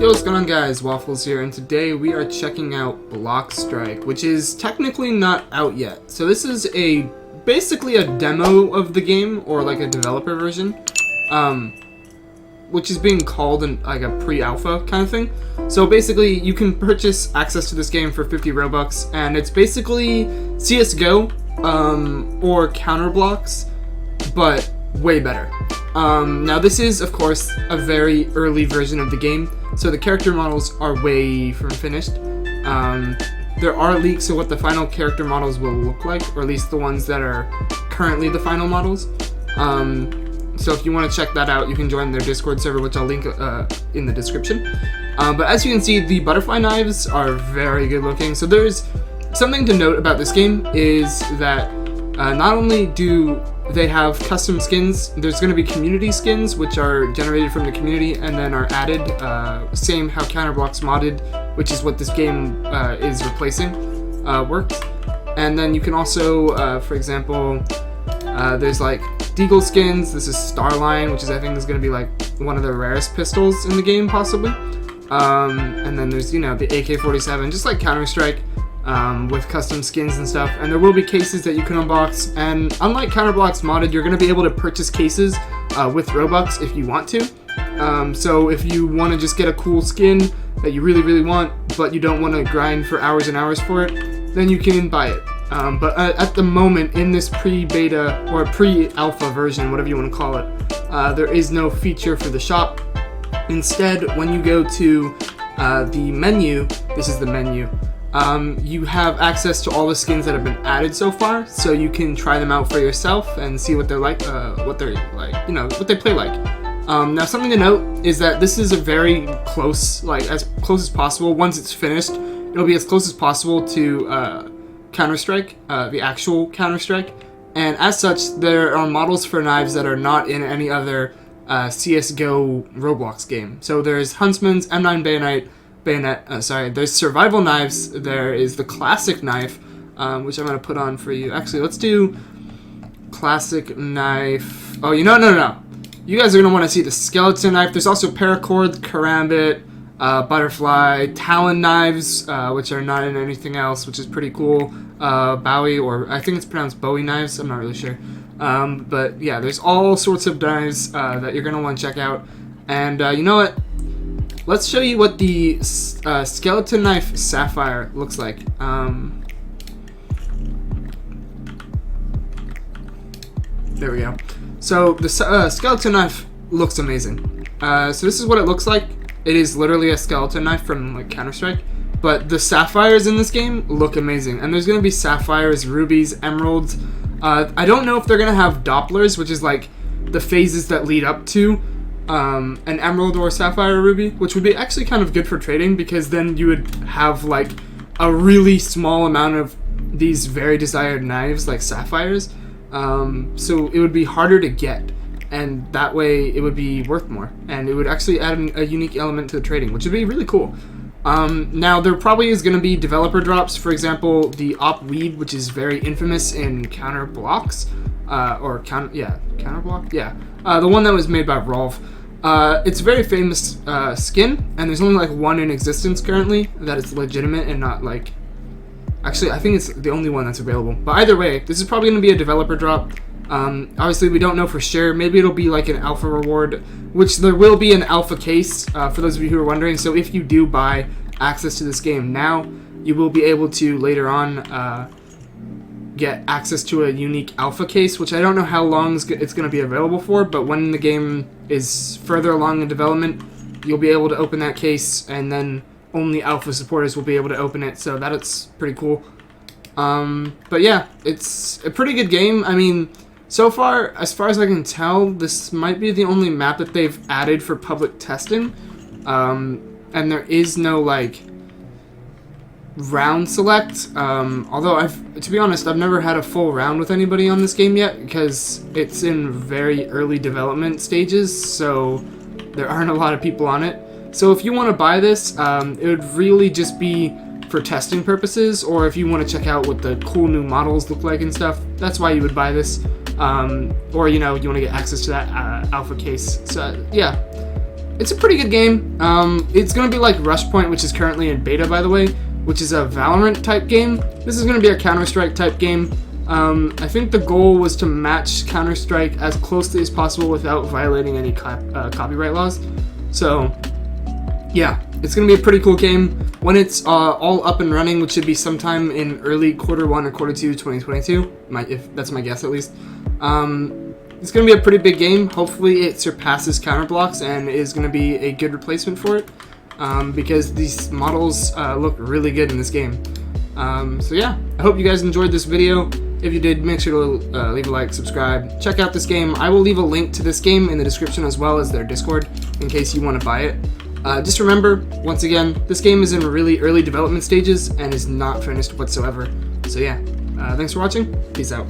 Yo, what's going on guys, Waffles here, and today we are checking out Bloxstrike, which is technically not out yet. So this is basically a demo of the game, or like a developer version, which is being called like a pre-alpha kind of thing. So basically you can purchase access to this game for 50 Robux, and it's basically CSGO or counterblox, but way better. Now this is of course a very early version of the game, so the character models are way from finished. There are leaks of what the final character models will look like, or at least the ones that are currently the final models. So if you want to check that out, you can join their Discord server, which I'll link in the description. But as you can see, the butterfly knives are very good looking. So there's something to note about this game is that not only do they have custom skins, there's going to be community skins which are generated from the community and then are added, same how counterblox modded, which is what this game is replacing, works. And then you can also, for example, there's like Deagle skins. This is Starline, which I think is going to be like one of the rarest pistols in the game possibly. And then there's, you know, the AK-47, just like Counter-Strike, with custom skins and stuff. And there will be cases that you can unbox, and unlike counterblox modded, you're going to be able to purchase cases with Robux if you want to. So if you want to just get a cool skin that you really want, but you don't want to grind for hours and hours for it, then you can buy it. But at the moment, in this pre-beta or pre-alpha version, whatever you want to call it, there is no feature for the shop. Instead, when you go to the menu, this is the menu, you have access to all the skins that have been added so far, so you can try them out for yourself and see what they're like, what they play like. Now, something to note is that this is a very close, like as close as possible. Once it's finished, it'll be as close as possible to Counter-Strike, the actual Counter-Strike, and as such, there are models for knives that are not in any other CSGO Roblox game. So there's Huntsman's, M9 bayonet, there's survival knives. There is the classic knife, which I'm going to put on for you. Actually, let's do classic knife. Oh, no. You guys are going to want to see the skeleton knife. There's also paracord, karambit, butterfly, talon knives, which are not in anything else, which is pretty cool. Bowie, or I think it's pronounced Bowie knives, I'm not really sure. But yeah, there's all sorts of knives that you're going to want to check out. And you know what? Let's show you what the skeleton knife sapphire looks like. There we go. So the skeleton knife looks amazing. So this is what it looks like. It is literally a skeleton knife from like Counter-Strike, but the sapphires in this game look amazing. And there's going to be sapphires, rubies, emeralds. I don't know if they're going to have Dopplers, which is like the phases that lead up to an emerald or sapphire or ruby, which would be actually kind of good for trading, because then you would have like a really small amount of these very desired knives like sapphires. So it would be harder to get, and that way it would be worth more, and it would actually add a unique element to the trading, which would be really cool. Now there probably is going to be developer drops. For example, the Op Weed, which is very infamous in counterblox, counterblock, the one that was made by Rolf. It's a very famous skin, and there's only like one in existence currently that is legitimate and not like. Actually, I think it's the only one that's available. But either way, this is probably going to be a developer drop. Obviously, we don't know for sure. Maybe it'll be like an alpha reward, which there will be an alpha case, for those of you who are wondering. So if you do buy access to this game now, you will be able to later on get access to a unique alpha case, which I don't know how long it's going to be available for, but when the game is further along in development, you'll be able to open that case, and then only alpha supporters will be able to open it, so that's pretty cool. But yeah, it's a pretty good game. I mean, so far as I can tell, this might be the only map that they've added for public testing, and there is no like round select, although to be honest, I've never had a full round with anybody on this game yet, because it's in very early development stages, so there aren't a lot of people on it. So if you want to buy this, it would really just be for testing purposes, or if you want to check out what the cool new models look like and stuff, that's why you would buy this. Or you want to get access to that alpha case. So yeah, it's a pretty good game. It's going to be like Rushpoint, which is currently in beta, by the way, which is a Valorant type game. This is going to be a Counter-Strike type game. I think the goal was to match Counter-Strike as closely as possible without violating any copyright laws. So, yeah, it's going to be a pretty cool game. When it's all up and running, which should be sometime in early Q1 or Q2 2022, if that's my guess at least, it's going to be a pretty big game. Hopefully it surpasses counterblox and is going to be a good replacement for it, because these models look really good in this game. So yeah, I hope you guys enjoyed this video. If you did, make sure to leave a like, subscribe, check out this game. I will leave a link to this game in the description as well as their Discord in case you want to buy it. Just remember, once again, this game is in really early development stages and is not finished whatsoever. So yeah, thanks for watching. Peace out.